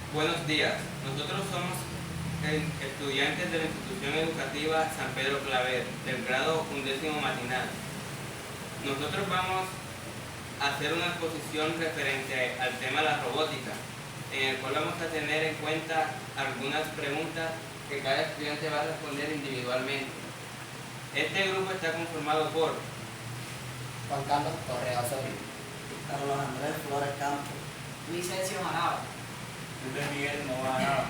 Buenos días, nosotros somos estudiantes de la institución educativa San Pedro Claver, del grado 11º matinal. Nosotros vamos a hacer una exposición referente al tema de la robótica, en el cual vamos a tener en cuenta algunas preguntas que cada estudiante va a responder individualmente. Este grupo está conformado por Juan Carlos Correa Osorio, Carlos Andrés Flores Campos, Licencio Manaba, Luis Miguel Nova,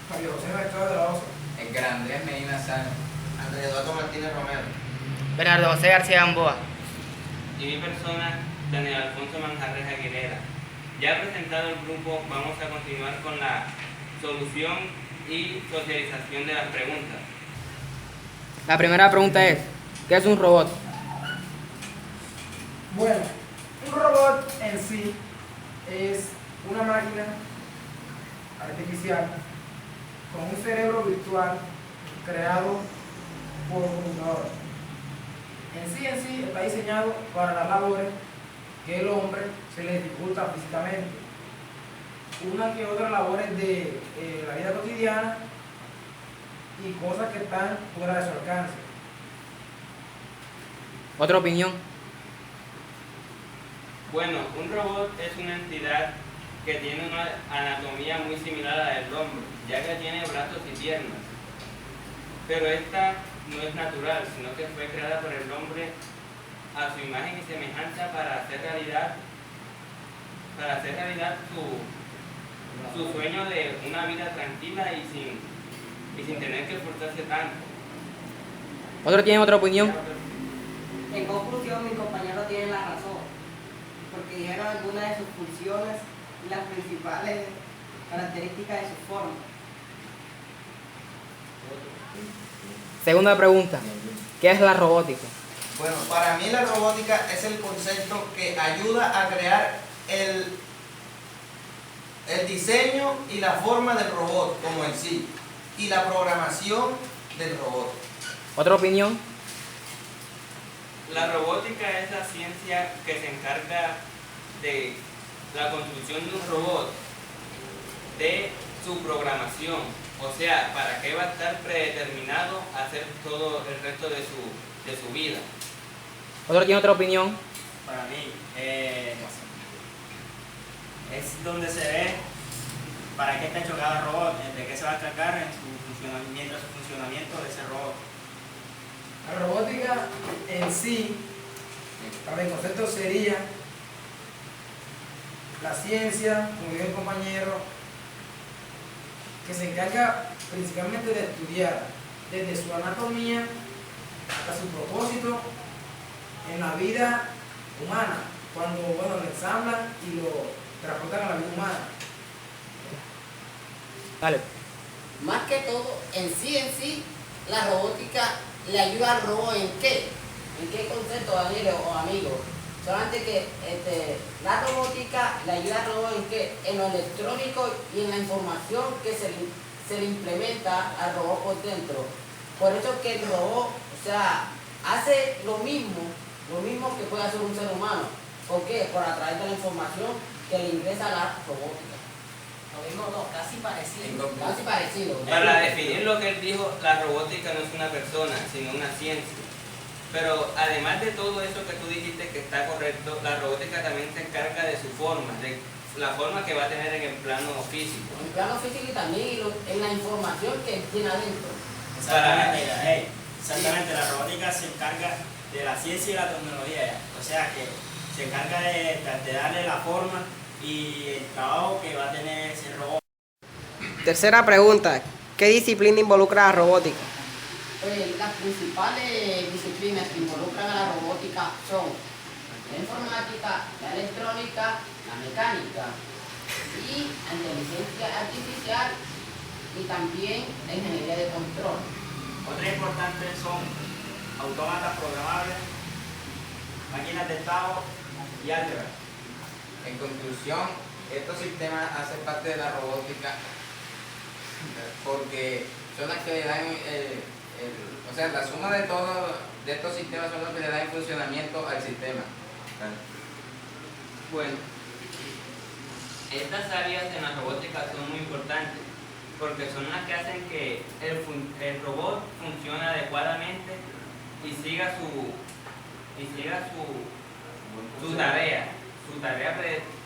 María José Mercado de la Osa, Edgar Andrés Medina Sano, Andrés Eduardo Martínez Romero Bernardo José García Gamboa. y mi persona, Daniel Alfonso Manjarres Aguilera. Ya presentado el grupo, vamos a continuar con la solución y socialización de las preguntas. La primera pregunta es, ¿qué es un robot? Bueno, un robot en sí es una máquina artificial con un cerebro virtual creado por un computador. En sí está diseñado para las labores que el hombre se le dificulta físicamente. Una que otras labores de la vida cotidiana y cosas que están fuera de su alcance. ¿Otra opinión? Bueno, un robot es una entidad que tiene una anatomía muy similar a la del hombre, ya que tiene brazos y piernas. Pero esta no es natural, sino que fue creada por el hombre a su imagen y semejanza para hacer realidad su sueño de una vida tranquila y sin tener que esforzarse tanto. ¿Otro tiene otra opinión? En conclusión, mis compañeros tienen la razón, porque dijeron algunas de sus funciones y las principales características de su forma. Segunda pregunta, ¿qué es la robótica? Bueno, para mí la robótica es el concepto que ayuda a crear el diseño y la forma del robot como en sí, y la programación del robot. ¿Otra opinión? La robótica es la ciencia que se encarga de la construcción de un robot, de su programación, o sea, para qué va a estar predeterminado a hacer todo el resto de su vida. ¿Otro tiene otra opinión? para mí, es donde se ve para qué está hecho cada robot, de qué se va a encargar en su funcionamiento de ese robot. La robótica en sí, para mi concepto, sería la ciencia, como dijo el compañero, que se encarga principalmente de estudiar desde su anatomía hasta su propósito en la vida humana, cuando lo ensamblan y lo transportan a la vida humana. Dale. Más que todo, en sí, la robótica le ayuda al robot en qué? ¿En qué concepto, Daniel o amigos? Solamente que la robótica le ayuda al robot en qué? En lo electrónico y en la información que se le implementa al robot por dentro. Por eso que el robot, o sea, hace lo mismo que puede hacer un ser humano. ¿Por qué? Por a través de la información que le ingresa a la robótica. Lo mismo no, casi parecido. Casi parecido. Para definir lo que él dijo, la robótica no es una persona, sino una ciencia. Pero además de todo eso que tú dijiste que está correcto, la robótica también se encarga de su forma, de la forma que va a tener en el plano físico. En plano físico y también en la información que tiene adentro. Exactamente, la robótica se encarga de la ciencia y la tecnología, o sea que se encarga de darle la forma y el trabajo que va a tener ese robot. Tercera pregunta, ¿qué disciplina involucra la robótica? Pues, las principales disciplinas que involucran a la robótica son la informática, la electrónica, la mecánica y la inteligencia artificial y también la ingeniería de control. Otras importantes son autómatas programables, máquinas de estado y álgebra. En conclusión, estos sistemas hacen parte de la robótica porque son las que le dan o sea, la suma de todos estos sistemas son los que le dan funcionamiento al sistema. Bueno, Estas áreas en la robótica son muy importantes porque son las que hacen que el robot funcione adecuadamente y siga su tarea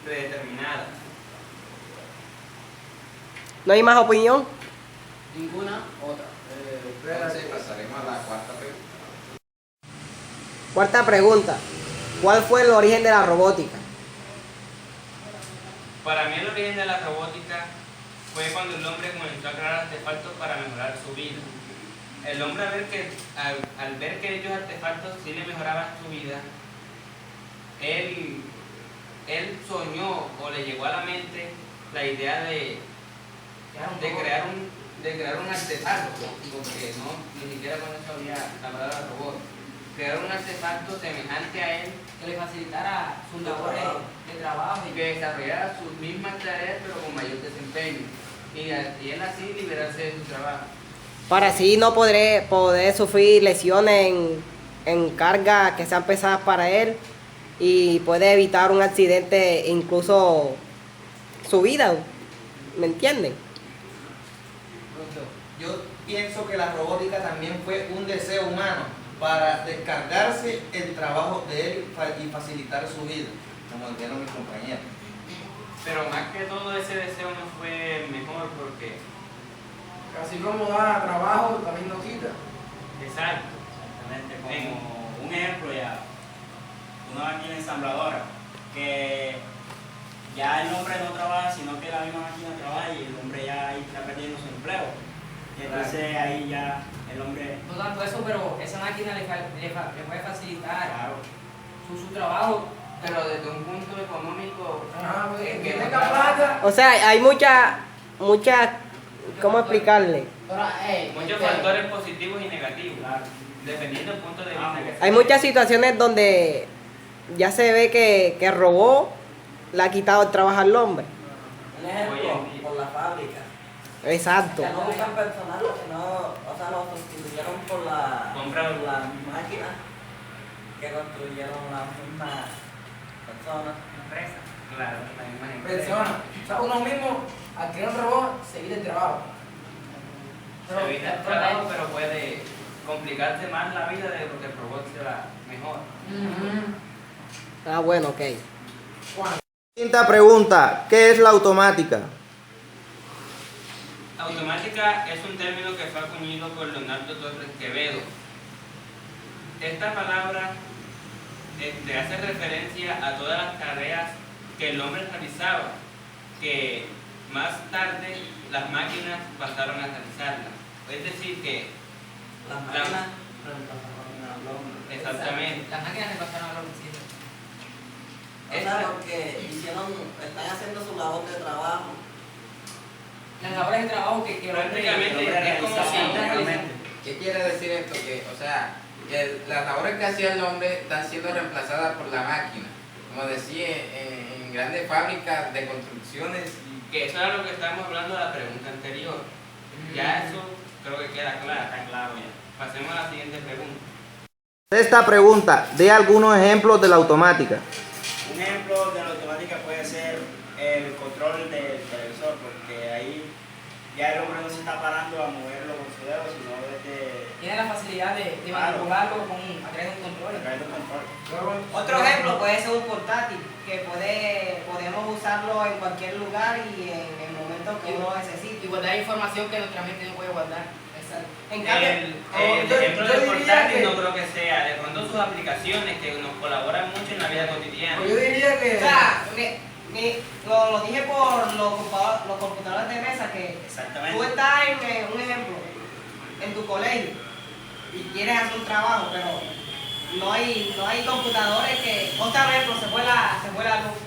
predeterminada. ¿No hay más opinión? Ninguna otra. Entonces pasaremos a la cuarta pregunta. Cuarta pregunta. ¿Cuál fue el origen de la robótica? Para mí el origen de la robótica fue cuando el hombre comenzó a crear artefactos para mejorar su vida. El hombre al ver que dichos artefactos sí le mejoraban su vida, él soñó o le llegó a la mente la idea de crear un artefacto, porque ni siquiera con eso había la palabra robot. Crear un artefacto semejante a él Que le facilitara sus labores de trabajo y que desarrollara sus mismas tareas pero con mayor desempeño. Y él así liberarse de su trabajo. Para así no poder sufrir lesiones en cargas que sean pesadas para él y puede evitar un accidente, incluso su vida. ¿Me entienden? Yo pienso que la robótica también fue un deseo humano para descargarse el trabajo de él y facilitar su vida, como dijeron mis compañeros. Pero más que todo ese deseo no fue mejor porque... Así como da trabajo, también no quita. Exacto. Exactamente, como un ejemplo ya, una máquina ensambladora, que ya el hombre no trabaja, sino que la misma máquina trabaja y el hombre ya ahí está perdiendo su empleo. Y entonces ahí ya el hombre... No tanto eso, pero esa máquina le puede facilitar Claro. su trabajo. Pero desde un punto económico... Ah, pues, que que no tenga trabaja. plata. O sea, hay muchas, ¿cómo explicarle? Pero, Muchos factores positivos y negativos, dependiendo del punto de vista que Hay muchas situaciones donde ya se ve que el robot le ha quitado el trabajo al hombre. Un ejemplo, Hoy en día. por la fábrica. Exacto. Ya no buscan personal, sino, o sea, lo sustituyeron por las máquinas que construyeron las mismas personas. empresa. Claro, la misma empresa. Persona. O sea, uno mismo, al crear un robot, se evita el trabajo. Se evita el trabajo, pero puede complicarse más la vida de lo que el robot sea mejor. Ah, bueno, ok. Quinta pregunta, ¿qué es la automática? Automática es un término que fue acuñado por Leonardo Torres Quevedo. Esta palabra hace referencia a todas las tareas que el hombre realizaba, que más tarde las máquinas pasaron a realizarlas. Es decir, que Las máquinas reemplazaron al hombre. exactamente. Las máquinas le pasaron a los vecinos. O sea, porque están haciendo su labor de trabajo. Las labores de trabajo que Prácticamente es como si... ¿Qué quiere decir esto? Que, o sea, que las labores que hacía el hombre están siendo reemplazadas por la máquina. Como decía, en grandes fábricas de construcciones. Que eso era lo que estábamos hablando de la pregunta anterior. Ya eso creo que queda claro. Está claro ya. Pasemos a la siguiente pregunta. Sexta pregunta, dé algunos ejemplos de la automática. Un ejemplo de la automática puede ser el control del televisor, porque ahí ya el hombre no se está parando a moverlo con su dedo, sino desde Tiene la facilidad de Claro. manipularlo a través de un control. a través del control. Otro ejemplo puede ser un portátil, que podemos usarlo en cualquier lugar y en el momento que uno necesite. Y guardar información que nuestra mente no puede guardar. Exacto. En cambio, El ejemplo yo del diría portátil que- no creo que sea, de pronto sus aplicaciones que nos colaboran mucho en la vida cotidiana. Pues yo diría que... o sea, lo dije por los computadores de mesa, que tú Exactamente. estás un ejemplo, en tu colegio y quieres hacer un trabajo, pero no hay computadores que, otra vez, pues se fue la luz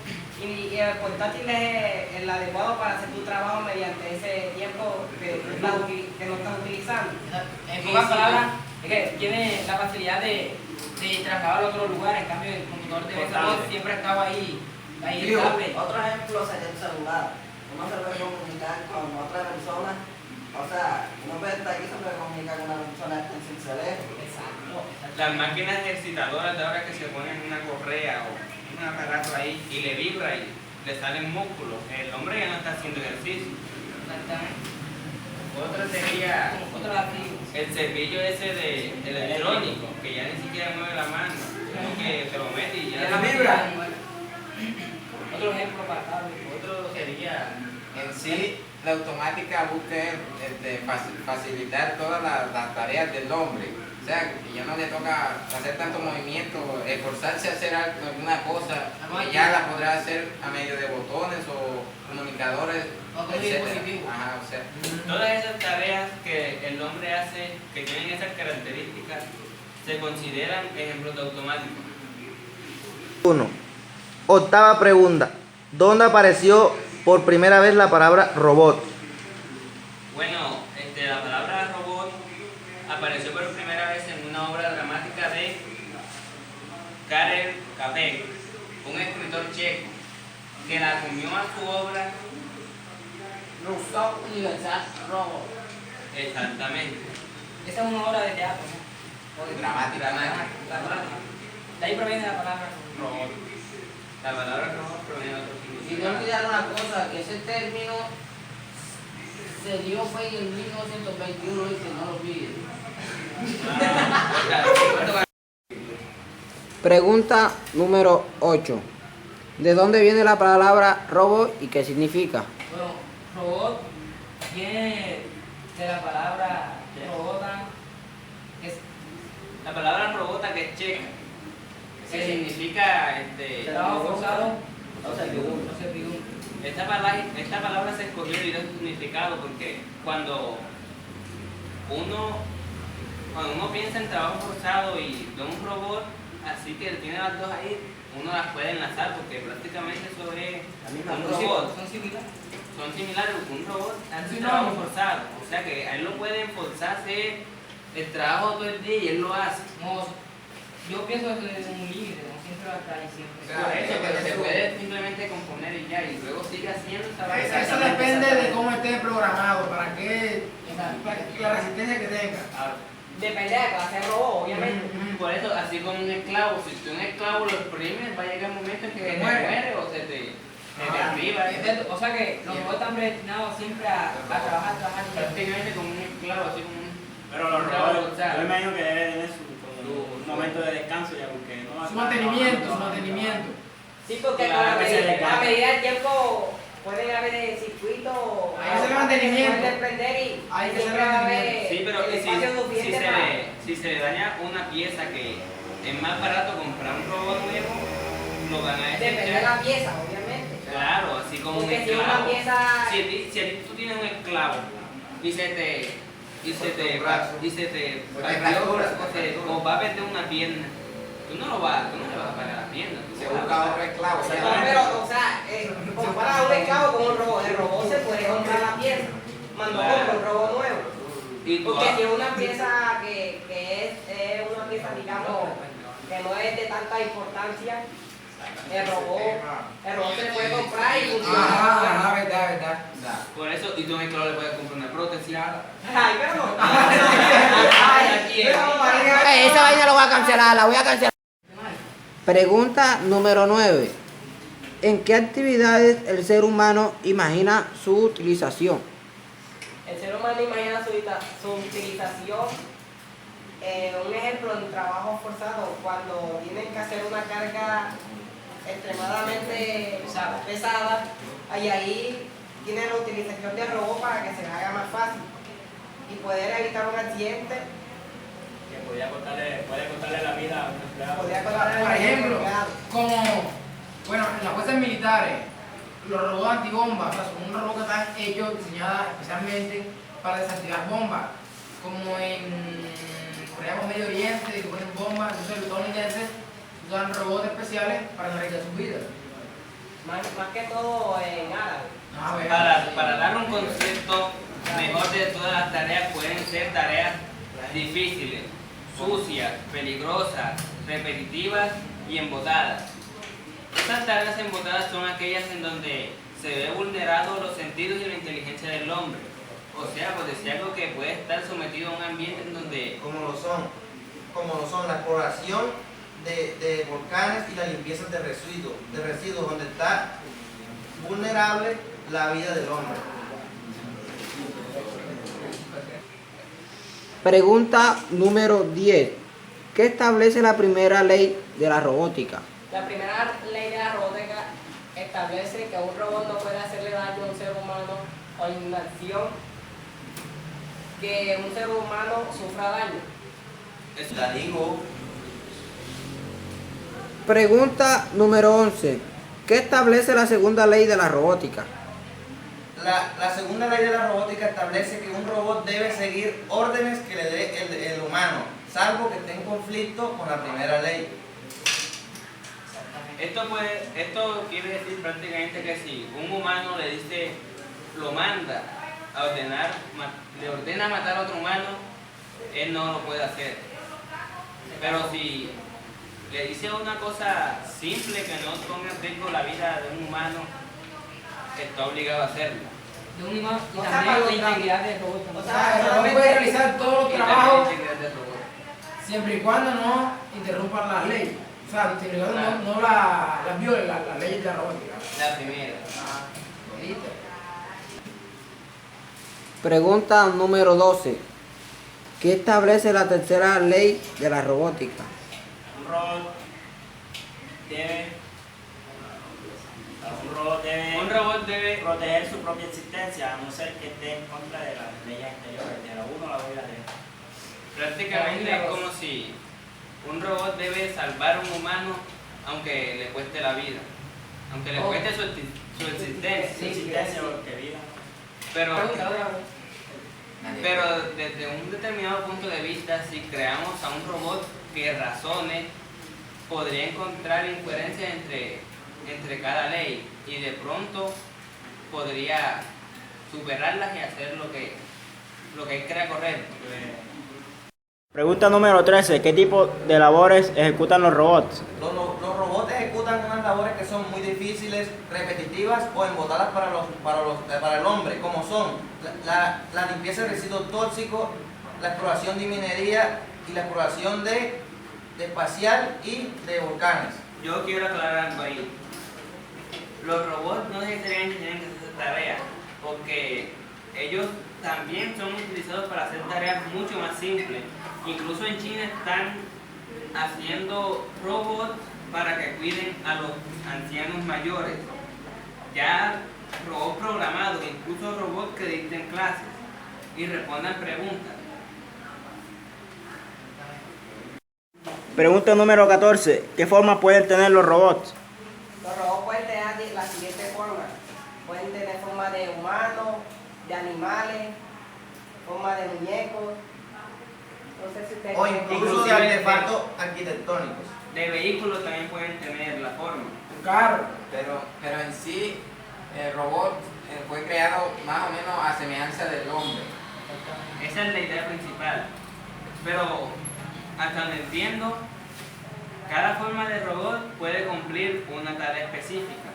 y el portátil es el adecuado para hacer tu trabajo mediante ese tiempo que no estás utilizando. En pocas palabras, es que tiene la facilidad de trasladarlo a otro lugar. En cambio, el computador de mesa Portable. siempre estaba ahí Digo, estable. Otro ejemplo sería el celular. Uno se puede comunicar con otra persona, o sea, uno puede estar aquí se puede comunicar con una persona que está sin cerebro. Exacto. Las máquinas excitadoras de ahora que se ponen una correa o un aparato ahí y le vibra y le salen músculos. El hombre ya no está haciendo ejercicio. Exactamente. Otro sería Otro activo. el cepillo ese de electrónico, que ya ni siquiera mueve la mano, sino que te lo mete y ya. La vibra. Otro ejemplo para Carlos. Otro sería, en sí, la automática busca facilitar todas las tareas del hombre. O sea, que ya no le toca hacer tanto movimiento, esforzarse a hacer alguna cosa, que ya la podrá hacer a medio de botones o comunicadores, Otro etc. dispositivo. Ajá, o sea, Todas esas tareas que el hombre hace, que tienen esas características, se consideran ejemplos de automático. 1. Octava pregunta. ¿Dónde apareció por primera vez la palabra robot? Bueno, la palabra robot apareció por primera vez en una obra dramática de Karel Capek, un escritor checo, que la comió a su obra. Rousseau Universal Robot. Exactamente. Esa es una obra de teatro, ¿no? dramática. De ahí proviene la palabra robot. Robot. La palabra robot proviene de otro Y no significado. olvidar una cosa, que ese término se dio fue en el 1921 y que no lo olviden. Pregunta número 8. ¿De dónde viene la palabra robot y qué significa? Bueno, robot viene de la palabra robota, que es La palabra robota, que es checa, que significa trabajo forzado O sea, que uno. o servidumbre. esta palabra se escogió y dio su significado porque cuando uno piensa en trabajo forzado y ve un robot así que tiene las dos ahí, uno las puede enlazar porque prácticamente eso es un robot. Son similares. Son similares, un robot hace Sí, un trabajo no. forzado, o sea que a él lo pueden forzar a hacer el trabajo todo el día y él lo hace. No, yo pienso que es un límite, no siempre va a estar ahí siempre. Por eso, pero se puede simplemente componer y ya, y luego sigue haciendo esa vaina. Eso depende de cómo esté programado, para que Exacto. la resistencia que tenga. Ahora, Depende de la clase de robot, obviamente. por eso, así como un esclavo, si tú un esclavo lo exprimes, va a llegar un momento en que Se te muere. muere o se te derriba. O sea que los robots están predestinados siempre a trabajar y Prácticamente como un esclavo, así como un... Pero los esclavo robots, forzado. yo imagino que debe tener un momento de descanso ya, porque no va a Su estar mantenimiento, su trabajando. mantenimiento. Sí, porque Claro, a que se medida, descarga. a medida del tiempo pueden haber circuitos Hay que hacer mantenimiento. pueden desprender y Hay que hacer siempre va a haber Sí, pero el espacio suficiente para... si se le daña una pieza que es más barato comprar un robot nuevo, lo van a Depende de desechar. la pieza, obviamente. Claro, así como un Porque si una esclavo. pieza... Si tú tienes un esclavo y se te o va a perder una pierna, tú no le vas a pagar la pierna. Se busca otro esclavo. No, pero, o sea, compara un esclavo con un robot. El robot se puede comprar la pieza. Mandó Claro. comprar un robot nuevo. Y tú Porque vas- si es una pieza que es una pieza, digamos, que no es de tanta importancia, el robot se le puede comprar y funciona. Ajá, verdad. por eso, y tú a un esclavo le puedes comprar una prótesis. Ay, pero no. Esa vaina la voy a cancelar, la voy a cancelar. Pregunta número 9. ¿En qué actividades el ser humano imagina su utilización? El ser humano imagina su utilización. Un ejemplo en trabajo forzado, cuando tienen que hacer una carga extremadamente pesada, y ahí tienen la utilización del robot para que se les haga más fácil y poder evitar un accidente. Que puede costarle la vida a un empleado. Podría colaborar Por ejemplo, empleado. como, bueno, en las fuerzas militares, los robots antibombas, o sea, son unos robots que están hechos, diseñados especialmente para desactivar bombas, como en Corea con Medio Oriente, que ponen bombas, entonces los estadounidenses usan robots especiales para arriesgar sus vidas. Más que todo en árabe. Para dar un concepto mejor de todas las tareas, pueden ser tareas difíciles, sucias, peligrosas, repetitivas y embotadas. Estas tareas embotadas son aquellas en donde se ve vulnerados los sentidos y la inteligencia del hombre. O sea, por decir algo que puede estar sometido a un ambiente en donde... Como lo son la exploración de volcanes y la limpieza de residuos, donde está vulnerable la vida del hombre. Pregunta número 10. ¿Qué establece la primera ley de la robótica? La primera ley de la robótica establece que un robot no puede hacerle daño a un ser humano o inacción que un ser humano sufra daño. La digo. Pregunta número 11. ¿Qué establece la segunda ley de la robótica? La segunda ley de la robótica establece que un robot debe seguir órdenes que le dé el humano, salvo que esté en conflicto con la primera ley. Esto quiere decir prácticamente que si un humano lo manda a le ordena matar a otro humano, él no lo puede hacer. Pero si le dice una cosa simple que no tome en riesgo la vida de un humano, está obligado a hacerlo. De un humano y O sea, también para la los integridad del robot. O sea, el robot puede realizar todos los Y trabajos también integridad del robot. siempre y cuando no interrumpan las leyes. O sea, siempre y cuando Claro. no las violen las leyes de la robótica. La primera. ¿Viste? Pregunta número 12. ¿Qué establece la tercera ley de la robótica? Un robot debe proteger su propia existencia, a no ser que esté en contra de las leyes anteriores, de la 1 a la 2 y la 3. Prácticamente es como si un robot debe salvar a un humano aunque le cueste la vida, aunque le cueste su existencia. Su existencia porque vida. Pero Nadie Pero puede. desde un determinado punto de vista, si creamos a un robot que razone, podría encontrar incoherencias entre cada ley y de pronto podría superarlas y hacer lo que él crea correcto. Pregunta número 13. ¿Qué tipo de labores ejecutan los robots? Los robots ejecutan unas labores que son muy difíciles, repetitivas o embotadas para el hombre, como son la limpieza de residuos tóxicos, la exploración de minería y la exploración de espacial y de volcanes. Yo quiero aclarar algo ahí. Los robots no necesariamente tienen que hacer esa tarea, porque ellos también son utilizados para hacer tareas mucho más simples. Incluso en China están haciendo robots para que cuiden a los ancianos mayores. Ya robots programados, incluso robots que dicten clases y respondan preguntas. Pregunta número 14. ¿Qué forma pueden tener los robots? Los robots pueden tener de la siguiente forma. Pueden tener forma de humanos, de animales, forma de muñecos. No sé si ustedes O tienen- incluso de Inclusive artefactos arquitectónicos. De vehículos también pueden tener la forma. Un carro. Pero en sí, el robot fue creado más o menos a semejanza del hombre. Esa es la idea principal. Pero hasta donde entiendo, cada forma de robot puede cumplir una tarea específica,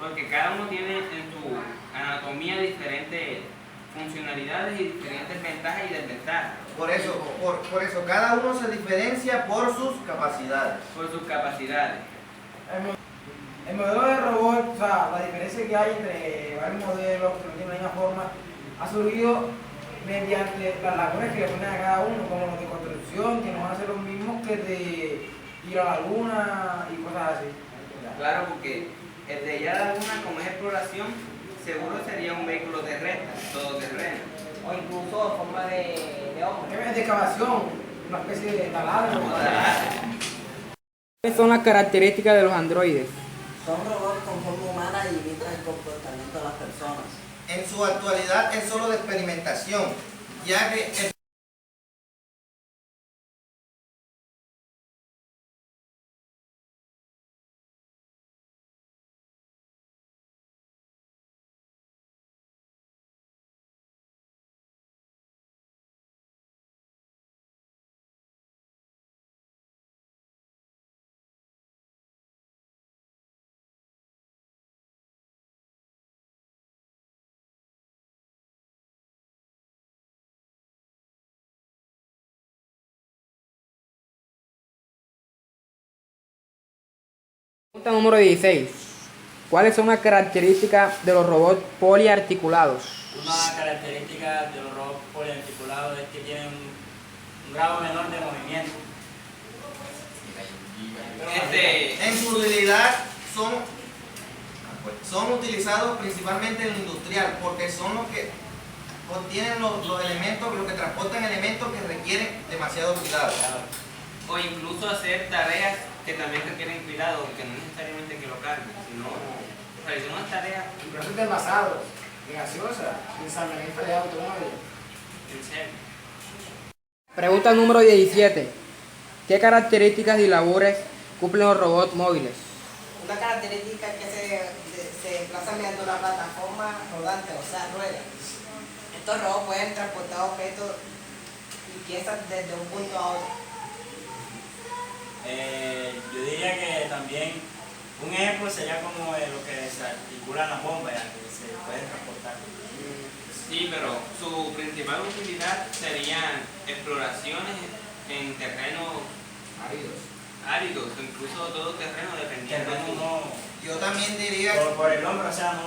porque cada uno tiene en su anatomía diferentes funcionalidades y diferentes ventajas y desventajas Por eso cada uno se diferencia por sus capacidades. por sus capacidades. El modelo de robot, o sea, la diferencia que hay entre varios modelos que no tienen la misma forma, ha surgido mediante las lagunas que le ponen a cada uno, como los de construcción, que no van a ser los mismos que de ir a la luna y cosas así. Claro, porque el de ir a la luna, como es exploración, seguro sería un vehículo terrestre, todoterreno. O incluso forma de hombre. Es de excavación, una especie de taladro. ¿Cuáles son las características de los androides? Son robots con forma humana y imitan el comportamiento de las personas. En su actualidad es solo de experimentación, ya que Pregunta número 16. ¿Cuáles son las características de los robots poliarticulados? Una característica de los robots poliarticulados es que tienen un grado menor de movimiento. En su utilidad son utilizados principalmente en lo industrial, porque son los que contienen los elementos, los que transportan elementos que requieren demasiado cuidado. O incluso hacer tareas que también requieren cuidado, que no necesariamente que lo carguen, sino realizar unas tareas Procesos de envasados, de gaseosa, ensamblamento de automóviles. en serio. Pregunta número 17. ¿Qué características y labores cumplen los robots móviles? Una característica es que se desplazan mediante una plataforma rodante, o sea, ruedas. Estos robots pueden transportar objetos y piezas desde un punto a otro. Yo diría que también un ejemplo sería como lo que se articulan las bombas, ya que se pueden transportar. Sí, pero su principal utilidad serían exploraciones en terrenos áridos, incluso todo terreno dependiendo de Yo también diría por el hombre, o sea,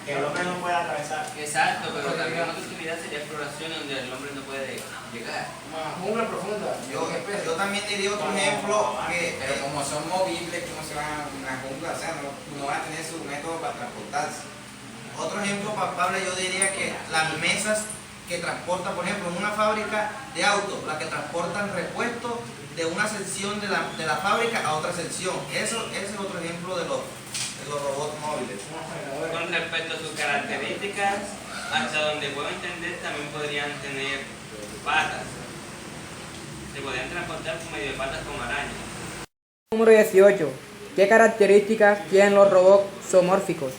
que el hombre no pueda atravesar. Exacto, pero también otra utilidad sería exploración donde el hombre no puede llegar. Una jungla profunda. yo también diría otro ejemplo que Pero como son movibles, que no se van a una jungla, o sea, no van a tener su método para transportarse. otro ejemplo palpable yo diría que las mesas que transportan, por ejemplo, en una fábrica de autos, las que transportan repuestos de una sección de la fábrica a otra sección. Ese es otro ejemplo de los robots móviles. Con respecto a sus características, hasta donde puedo entender, también podrían tener patas. Se podrían transportar por medio de patas como arañas. Número 18. ¿Qué características tienen los robots zoomórficos?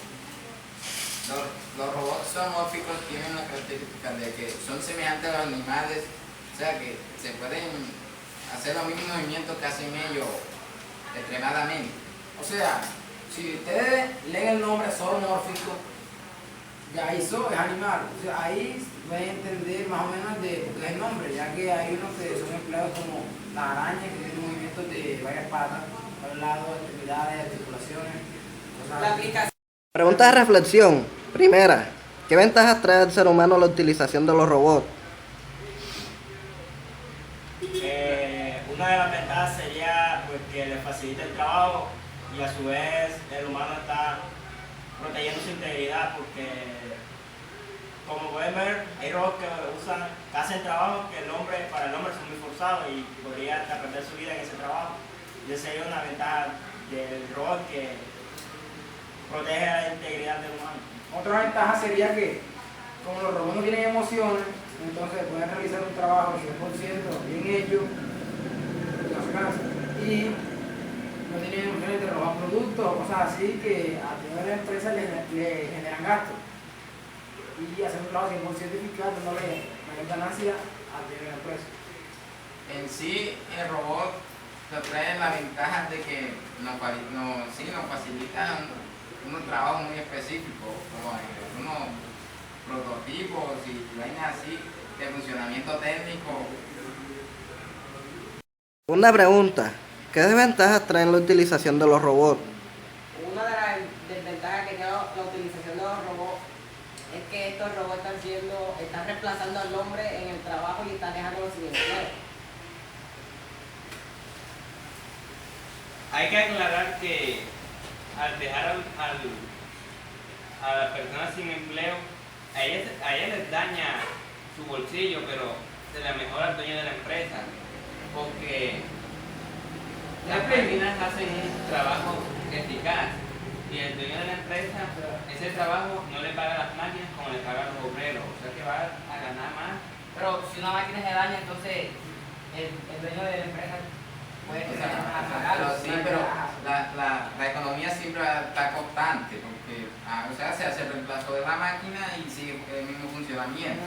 Los robots zoomórficos tienen la característica de que son semejantes a los animales, o sea que se pueden hacer los mismos movimientos que hacen ellos extremadamente. O sea, si ustedes leen el nombre zoomórfico, ya ahí es animal. O sea, ahí pueden entender más o menos de qué es el nombre, ya que hay unos que son empleados como las arañas, que tienen movimientos de varias patas, a un lado, extremidades, articulaciones, cosas La así. aplicación. Pregunta de reflexión. Primera, ¿qué ventajas trae al ser humano la utilización de los robots? Una de las ventajas sería pues, que le facilita el trabajo y a su vez el humano está protegiendo su integridad porque, como pueden ver, hay robots que hacen trabajos que para el hombre son muy forzados y podría hasta perder su vida en ese trabajo. Y esa sería una ventaja del robot que protege la integridad del humano. Otra ventaja sería que, como los robots no tienen emociones, entonces pueden realizar un trabajo 100% bien hecho en las casas y no tienen emociones de robar productos o cosas así que a toda la empresa le generan gastos. Y hacer un trabajo 100% eficaz dándole mayor ganancia a la empresa. En sí, el robot nos trae la ventaja de que nos facilita unos trabajos muy específicos, como unos prototipos y vainas así de funcionamiento técnico. Una pregunta. ¿Qué desventajas trae la utilización de los robots? Una de las desventajas que tiene la utilización de los robots es que estos robots están reemplazando al hombre en el trabajo y están dejando sin empleo. Hay que aclarar que al dejar a las personas sin empleo, a ella les daña su bolsillo, pero se le mejora al dueño de la empresa, porque las máquinas hacen un trabajo eficaz y el dueño de la empresa ese trabajo no le paga a las máquinas como le paga a los obreros, o sea que va a ganar más. Pero si una máquina se daña, entonces el dueño de la empresa puede que se a pagar. Sí, pero la economía siempre está constante, porque o sea, se hace el reemplazo de la máquina y sigue el mismo funcionamiento.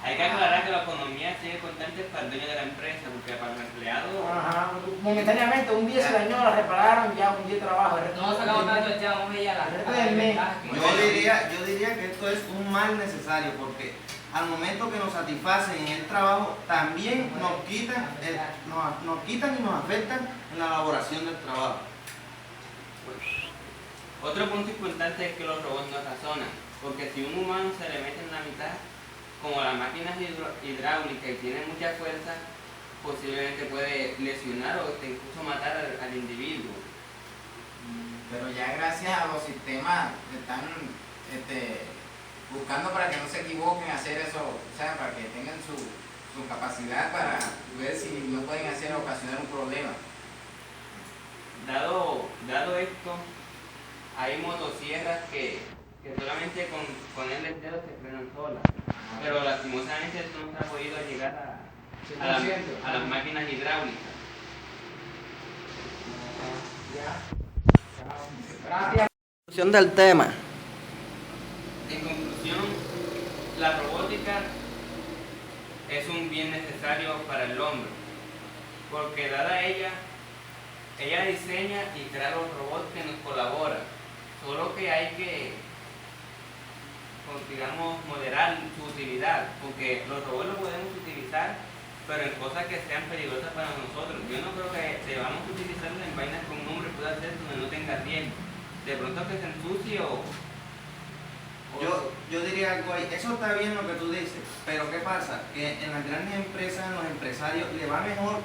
Hay que aclarar que la economía sigue constante para el dueño de la empresa, porque para el empleado... Ajá, momentáneamente, un día se dañó, la repararon, ya un día de trabajo. No sacamos tanto el tema, vamos a ir a la ventaja que Yo diría que esto es un mal necesario, porque al momento que nos satisfacen en el trabajo, también nos quitan y nos afectan en la elaboración del trabajo. Otro punto importante es que los robots no razonan, porque si un humano se le mete en la mitad, como las máquinas hidráulicas y tienen mucha fuerza, posiblemente puede lesionar o incluso matar al individuo. Pero ya gracias a los sistemas que están buscando para que no se equivoquen hacer eso, o sea, para que tengan su capacidad para ver si no pueden ocasionar un problema. Dado esto, hay motosierras que solamente con ponerle el dedo se frenan solas, pero lastimosamente esto no se ha podido llegar a las máquinas hidráulicas. Gracias. Conclusión del tema. En conclusión, la robótica es un bien necesario para el hombre, porque dada ella diseña y crea los robots que nos colaboran, solo que hay que, digamos, moderar su utilidad, porque los robots los podemos utilizar, pero en cosas que sean peligrosas para nosotros. Yo no creo que debamos utilizarlos en vainas que un hombre pueda hacer donde no tenga riesgo. De pronto que se ensucie o Yo diría algo ahí, eso está bien lo que tú dices, pero ¿qué pasa? Que en las grandes empresas, en los empresarios, le va mejor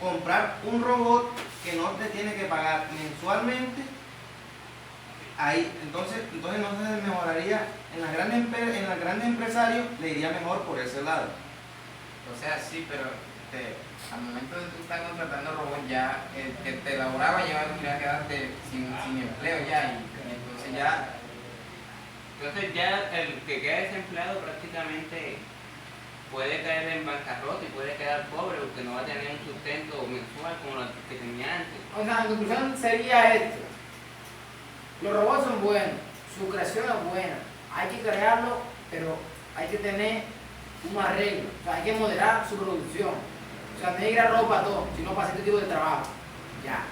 comprar un robot que no te tiene que pagar mensualmente. Ahí, entonces no se mejoraría, en las grandes empresarios le iría mejor por ese lado. O sea, sí, pero al momento de tú estar contratando robots ya, el que te laboraba ya tendría que quedarte sin empleo ya, y entonces ya... Entonces ya el que queda desempleado prácticamente puede caer en bancarrota y puede quedar pobre porque no va a tener un sustento mensual como lo que tenía antes. O sea, en conclusión sería esto. Los robots son buenos, su creación es buena, hay que crearlo, pero hay que tener un arreglo, o sea, hay que moderar su producción. O sea, no hay que crear robo para todo, sino para este tipo de trabajo. Ya.